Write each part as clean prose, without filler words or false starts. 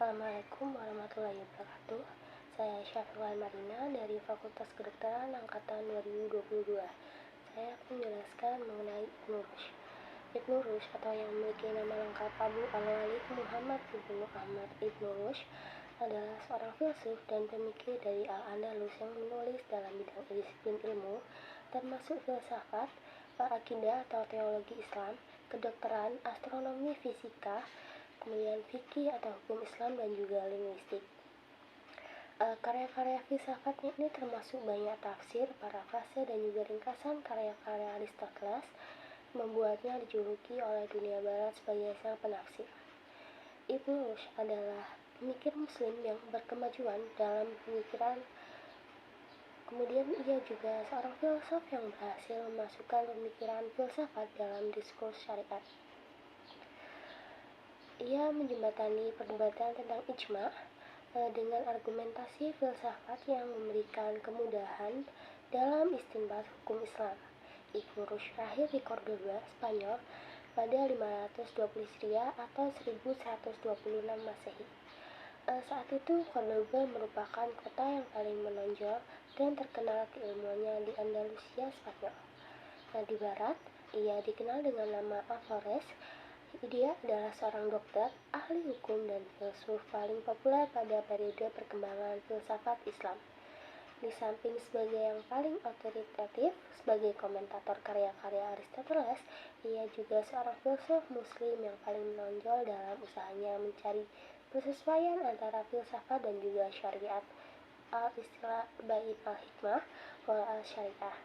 Assalamualaikum warahmatullahi wabarakatuh. Saya Syafruan Marina dari Fakultas Kedokteran Angkatan 2022. Saya akan menjelaskan mengenai Ibnu Rushd. Ibnu Rushd atau yang memiliki nama lengkap Abu Al-Walid Muhammad ibnu Ahmad ibnu Rushd adalah seorang filsuf dan pemikir dari Al-Andalus yang menulis dalam bidang disiplin ilmu, termasuk filsafat, akidah atau teologi Islam, kedokteran, astronomi, fisika, kemudian fikih atau hukum Islam, dan juga linguistik. Karya-karya filsafatnya ini termasuk banyak tafsir, parafrase, dan juga ringkasan karya-karya Aristoteles, membuatnya dijuluki oleh dunia barat sebagai sang penafsir. Ibnu Rushd adalah pemikir muslim yang berkemajuan dalam pemikiran. Kemudian ia juga seorang filsuf yang berhasil memasukkan pemikiran filsafat dalam diskurs syariat. Ia menjembatani perdebatan tentang ijma dengan argumentasi filsafat yang memberikan kemudahan dalam istinbat hukum Islam. Ibnu Rushd lahir di Cordoba, Spanyol pada 520 Hijriah atau 1126 Masehi. Saat itu Cordoba merupakan kota yang paling menonjol dan terkenal keilmuannya di Andalusia, Spanyol. Di barat, ia dikenal dengan nama Alvarez. Dia adalah seorang dokter, ahli hukum, dan filsuf paling populer pada periode perkembangan filsafat Islam. Di samping sebagai yang paling otoritatif sebagai komentator karya-karya Aristoteles, ia juga seorang filsuf muslim yang paling menonjol dalam usahanya mencari persesuaian antara filsafat dan juga syariat, al-istilah bain al-hikmah wal al-syariah.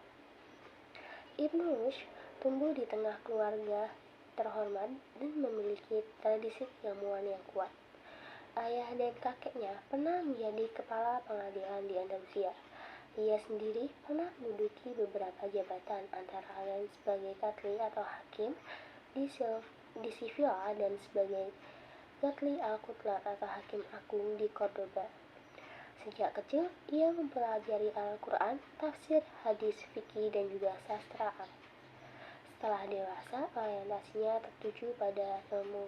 Ibnu Rushd tumbuh di tengah keluarga terhormat dan memiliki tradisi keilmuan yang kuat. Ayah dan kakeknya pernah menjadi kepala pengadilan di Andalusia. Ia sendiri pernah menduduki beberapa jabatan, antara lain sebagai qadhi atau hakim di Sevilla dan sebagai qadhi al-Qudlat atau hakim agung di Cordoba. Sejak kecil, ia mempelajari Al-Quran, tafsir, hadis, fikih, dan juga sastra Arab. Setelah dewasa, orientasinya tertuju pada ilmu.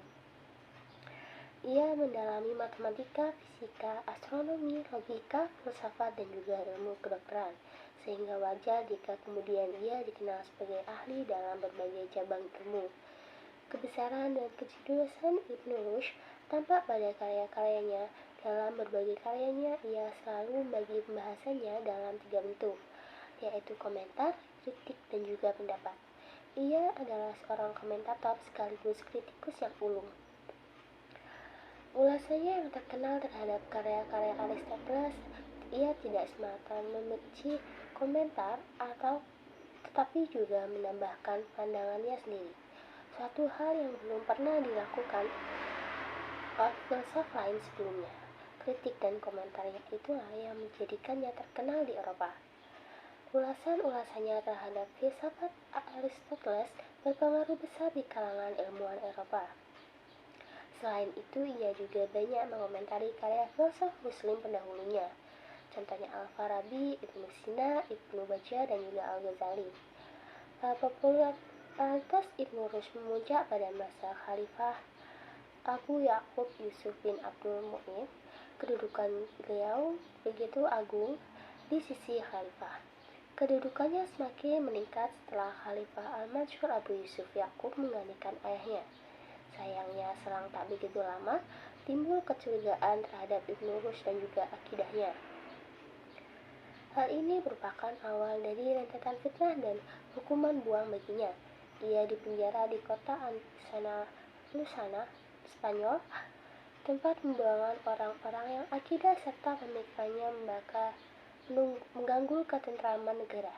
Ia mendalami matematika, fisika, astronomi, logika, filsafat, dan juga ilmu kedokteran, sehingga wajar jika kemudian ia dikenal sebagai ahli dalam berbagai cabang ilmu. Kebesaran dan kejeniusan Ibnu Rushd tampak pada karya-karyanya. Dalam berbagai karyanya, ia selalu membagi pembahasannya dalam 3 bentuk, yaitu komentar, kritik, dan juga pendapat. Ia adalah seorang komentator sekaligus kritikus yang ulung. Ulasannya yang terkenal terhadap karya-karya Aristoteles, ia tidak semata membenci komentar tetapi juga menambahkan pandangannya sendiri. Suatu hal yang belum pernah dilakukan oleh filsuf lain sebelumnya. Kritik dan komentarnya itulah yang menjadikannya terkenal di Eropa. Ulasan-ulasannya terhadap filsafat Aristoteles berpengaruh besar di kalangan ilmuwan Eropa. Selain itu, ia juga banyak mengomentari karya filsuf muslim pendahulunya, contohnya Al-Farabi, Ibnu Sina, Ibnu Bajjah, dan juga Al-Ghazali. Popularitas Ibnu Rushd memuncak pada masa Khalifah Abu Ya'qub Yusuf bin Abdul Mu'in. Kedudukan beliau begitu agung di sisi Khalifah. Kedudukannya semakin meningkat setelah Khalifah Al-Mansur Abu Yusuf Ya'qub menggantikan ayahnya. Sayangnya, selang tak begitu lama, timbul kecurigaan terhadap Ibnu Rushd dan juga akidahnya. Hal ini merupakan awal dari rentetan fitnah dan hukuman buang baginya. Ia dipenjara di kota Lusana, Spanyol, tempat pembuangan orang-orang yang akidah serta pemikirannya mengganggu ketentraman negara.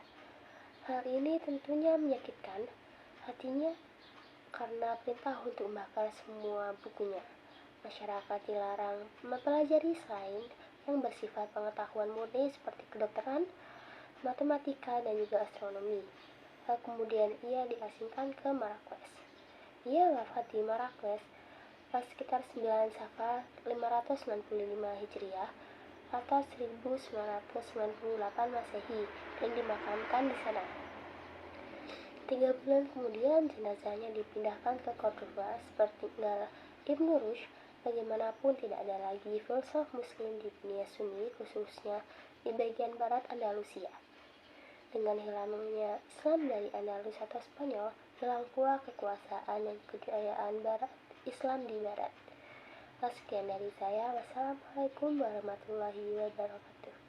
Hal ini tentunya menyakitkan hatinya karena perintah untuk membakar semua bukunya. Masyarakat dilarang mempelajari selain yang bersifat pengetahuan murni seperti kedokteran, matematika, dan juga astronomi. Kemudian ia diasingkan ke Marrakesh. Ia wafat di Marrakesh sekitar 9 Safar 595 Hijriah atau 1998 Masehi dan dimakamkan di sana. 3 bulan kemudian jenazahnya dipindahkan ke Cordoba. Seperti Ibnu Rushd, Bagaimanapun tidak ada lagi filsuf muslim di dunia Sunni, khususnya di bagian barat Andalusia. Dengan hilangnya Islam dari Andalus atau Spanyol, hilang pula kekuasaan dan kejayaan barat Islam di barat. Sekian dari saya. Wassalamualaikum warahmatullahi wabarakatuh.